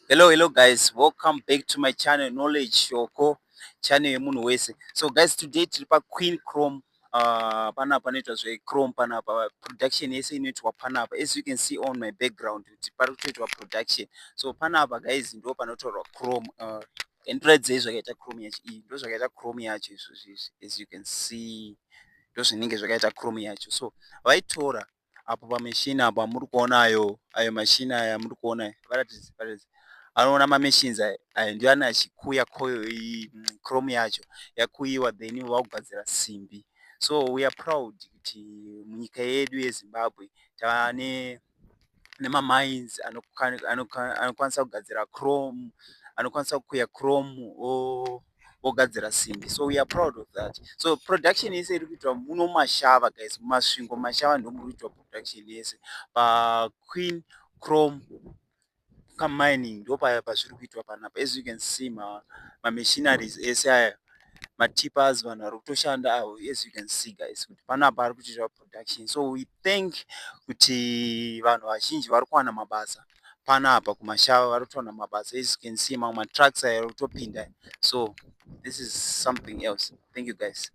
Hello guys, welcome back to my channel Knowledge Shoko, channel yemunhu wese. So guys, today tiri pa Queen Chrome. Panapa panoitwa zveChrome panapa, production yese inoitwa panapa. As you can see on my background, kuti pari kutoitwa production. So panapa guys, ndo panotorwa Chrome. Endiraidzei zvakaita Chrome yacho iyi, ndo zvakaita Chrome yacho izvozvi. As you can see, ndo zvinenge zvakaita Chrome yacho. So vaitora apo pameshini apa muri kuonayo, ayo mashini aya muri kuona, varatidze anoona mamachines aya ndio ana achikuya Chrome yacho yakuyiwa then vakugadzira simbi. So we are proud kuti munyika yedu yeZimbabwe tava nemamines anokwanisa kugadzira Chrome, anokwanisa kukuya Chrome ogadzira simbi. So we are proud of that. So production yese iri kuitwa muno Mashava guys, mumasvingo Mashava ndo muri kuitwa production yese. Queen Chrome mining ndo pazviri kuitwa panapa. As you can see machineries ese aya, matippers, vanhu vari kutoshanda avo. As you can see guys, kuti panapa ari kutoitwa production. So we thank kuti vanhu vazhinji vari kuwana mabasa panapa kumashava, vari kutowana mabasa. As you can see mamwe matrucks aya ari kutopinda. So this is something else. Thank you guys.